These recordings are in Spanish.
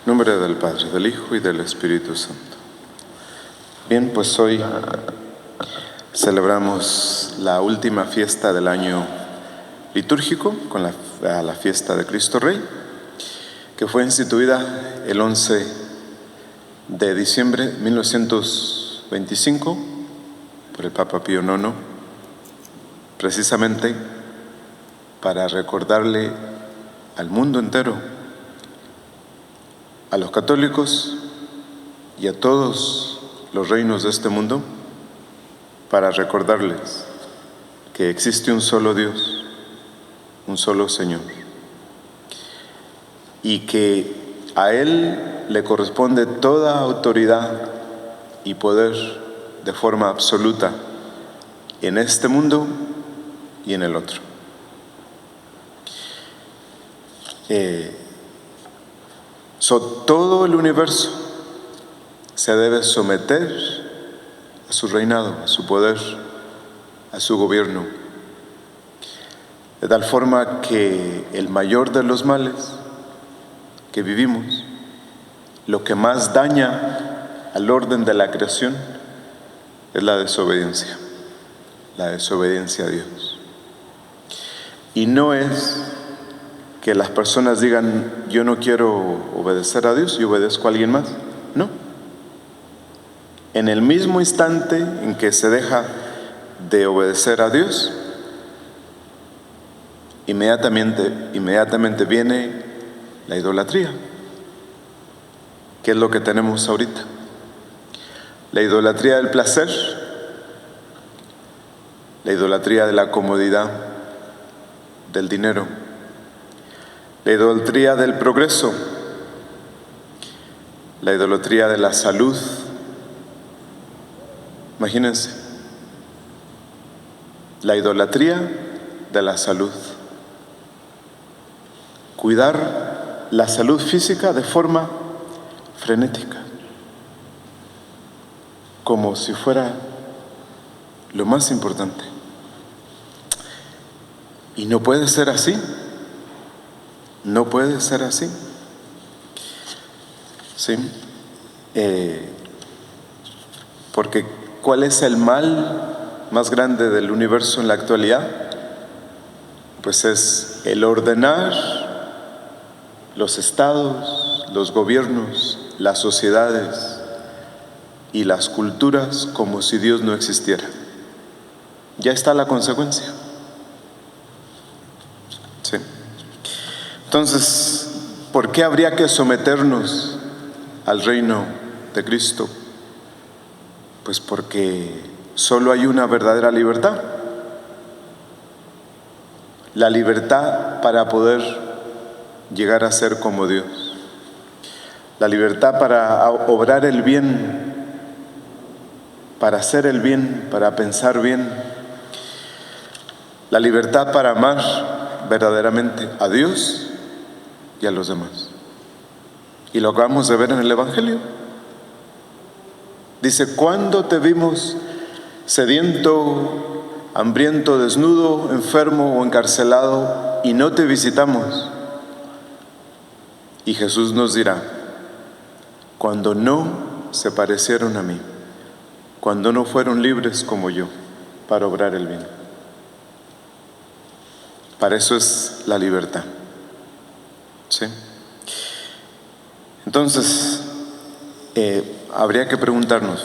En nombre del Padre, del Hijo y del Espíritu Santo. Bien, pues hoy celebramos la última fiesta del año litúrgico con la fiesta de Cristo Rey, que fue instituida el 11 de diciembre de 1925 por el Papa Pío IX, precisamente para recordarle al mundo entero, a los católicos y a todos los reinos de este mundo, para recordarles que existe un solo Dios, un solo Señor, y que a Él le corresponde toda autoridad y poder de forma absoluta en este mundo y en el otro. Todo el universo se debe someter a su reinado, a su poder, a su gobierno, de tal forma que el mayor de los males que vivimos, lo que más daña al orden de la creación, es la desobediencia a Dios. Y no es que las personas digan, yo no quiero obedecer a Dios, yo obedezco a alguien más. No. En el mismo instante en que se deja de obedecer a Dios, inmediatamente viene la idolatría, que es lo que tenemos ahorita. La idolatría del placer, la idolatría de la comodidad, del dinero, la idolatría del progreso, la idolatría de la salud. Imagínense, la idolatría de la salud. Cuidar la salud física de forma frenética, como si fuera lo más importante. Y no puede ser así. No puede ser así. ¿Sí? Porque ¿cuál es el mal más grande del universo en la actualidad? Pues es el ordenar los estados, los gobiernos, las sociedades y las culturas como si Dios no existiera. Ya está la consecuencia. ¿Sí? Entonces, ¿por qué habría que someternos al reino de Cristo? Pues porque solo hay una verdadera libertad. La libertad para poder llegar a ser como Dios. La libertad para obrar el bien, para hacer el bien, para pensar bien. La libertad para amar verdaderamente a Dios y a los demás. Y lo acabamos de ver en el Evangelio. Dice, ¿cuándo te vimos sediento, hambriento, desnudo, enfermo o encarcelado y no te visitamos? Y Jesús nos dirá, cuando no se parecieron a mí, cuando no fueron libres como yo para obrar el bien. Para eso es la libertad. ¿Sí? Entonces, habría que preguntarnos,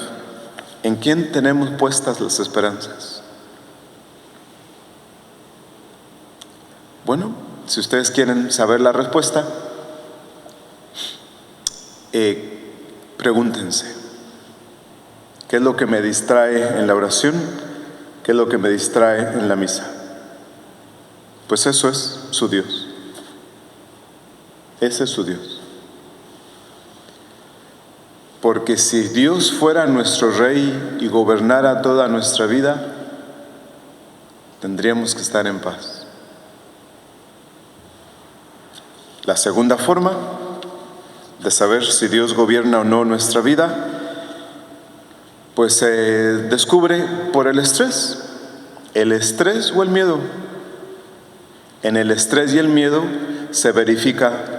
¿en quién tenemos puestas las esperanzas? Bueno, si ustedes quieren saber la respuesta, pregúntense, ¿qué es lo que me distrae en la oración? ¿Qué es lo que me distrae en la misa? Pues eso es su Dios. Ese es su Dios. Porque si Dios fuera nuestro Rey y gobernara toda nuestra vida, tendríamos que estar en paz. La segunda forma de saber si Dios gobierna o no nuestra vida, pues se descubre por el estrés o el miedo. En el estrés y el miedo se verifica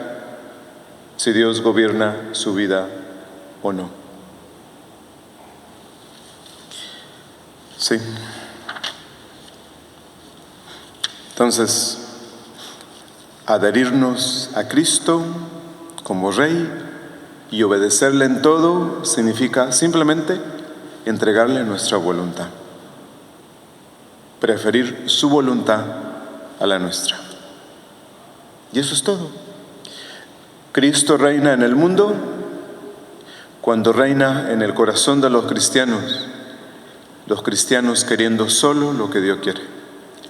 si Dios gobierna su vida o no. Sí. Entonces, adherirnos a Cristo como Rey y obedecerle en todo significa simplemente entregarle nuestra voluntad, preferir su voluntad a la nuestra. Y eso es todo. Cristo reina en el mundo cuando reina en el corazón de los cristianos queriendo solo lo que Dios quiere,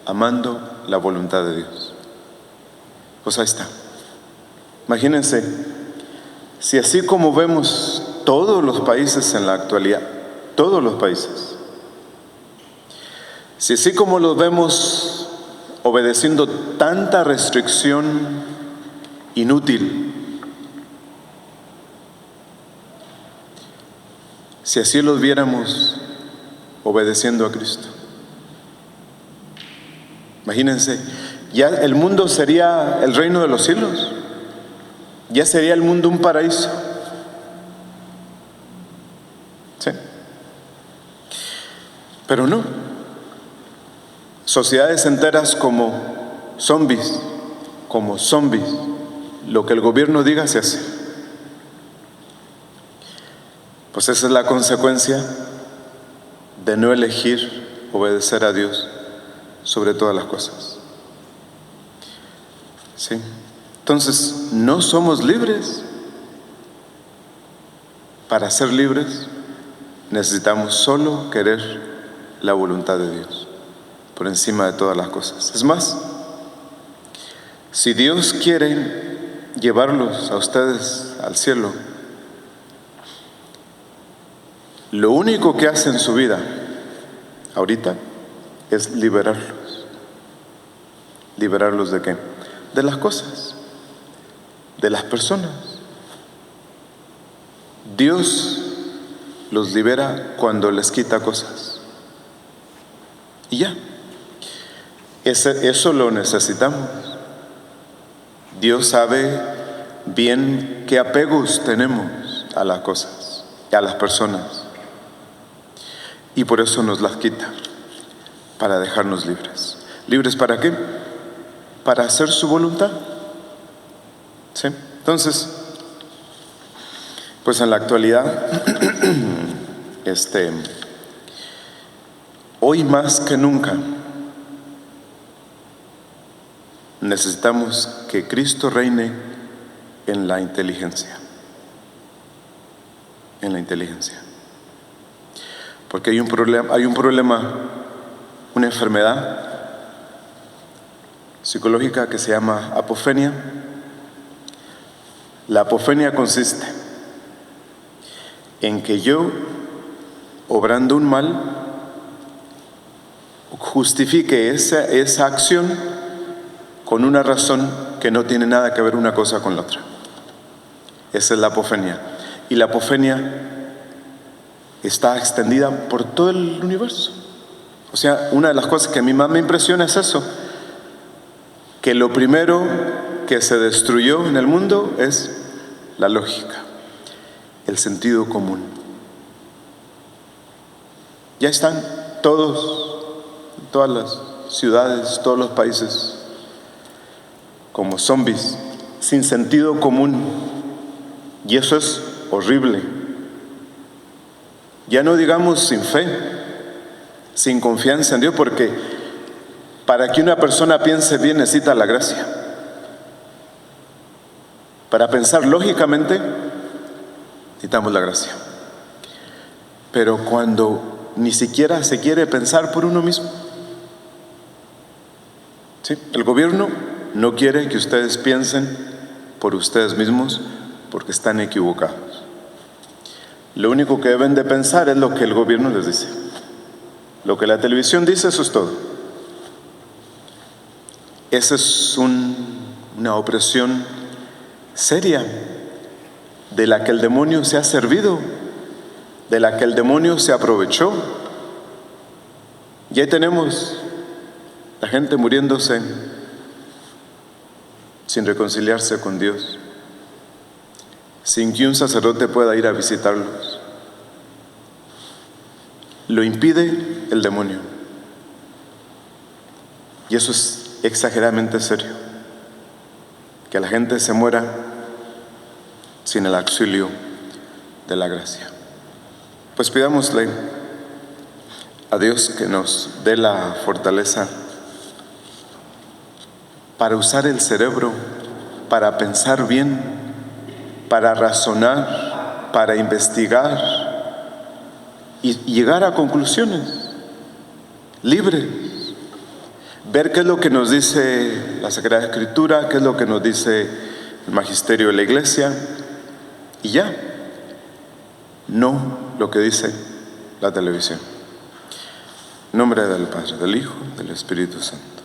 amando la voluntad de Dios. Pues ahí está. Imagínense, si así como vemos todos los países en la actualidad, todos los países, si así como los vemos obedeciendo tanta restricción inútil, si así los viéramos obedeciendo a Cristo, imagínense, ya el mundo sería el reino de los cielos, ya sería el mundo un paraíso. ¿Sí? Pero no. Sociedades enteras como zombies, lo que el gobierno diga se hace. Pues esa es la consecuencia de no elegir obedecer a Dios sobre todas las cosas. ¿Sí? Entonces, no somos libres. Para ser libres, necesitamos solo querer la voluntad de Dios por encima de todas las cosas. Es más, si Dios quiere llevarlos a ustedes al cielo, lo único que hace en su vida ahorita es liberarlos. ¿Liberarlos de qué? De las cosas, de las personas. Dios los libera cuando les quita cosas. Y ya. Eso lo necesitamos. Dios sabe bien qué apegos tenemos a las cosas, a las personas. Y por eso nos las quita, para dejarnos libres. ¿Libres para qué? Para hacer su voluntad. ¿Sí? Entonces, pues en la actualidad, hoy más que nunca, necesitamos que Cristo reine en la inteligencia. En la inteligencia. Porque hay un problema, una enfermedad psicológica que se llama apofenia. La apofenia consiste en que yo, obrando un mal, justifique esa acción con una razón que no tiene nada que ver una cosa con la otra. Esa es la apofenia. Y la apofenia está extendida por todo el universo. O sea, una de las cosas que a mí más me impresiona es eso, que lo primero que se destruyó en el mundo es la lógica, el sentido común. Ya están todas las ciudades, todos los países, como zombies, sin sentido común. Y eso es horrible. Ya no digamos sin fe, sin confianza en Dios, porque para que una persona piense bien necesita la gracia. Para pensar lógicamente necesitamos la gracia. Pero cuando ni siquiera se quiere pensar por uno mismo, ¿sí? El gobierno no quiere que ustedes piensen por ustedes mismos porque están equivocados. Lo único que deben de pensar es lo que el gobierno les dice. Lo que la televisión dice, eso es todo. Esa es una opresión seria de la que el demonio se ha servido, de la que el demonio se aprovechó. Y ahí tenemos la gente muriéndose sin reconciliarse con Dios. sin que un sacerdote pueda ir a visitarlos. Lo impide el demonio. Y eso es exageradamente serio. Que la gente se muera sin el auxilio de la gracia. Pues pidámosle a Dios que nos dé la fortaleza para usar el cerebro, para pensar bien, para razonar, para investigar y llegar a conclusiones libres. Ver qué es lo que nos dice la Sagrada Escritura, qué es lo que nos dice el magisterio de la Iglesia, y ya, no lo que dice la televisión. En nombre del Padre, del Hijo, del Espíritu Santo.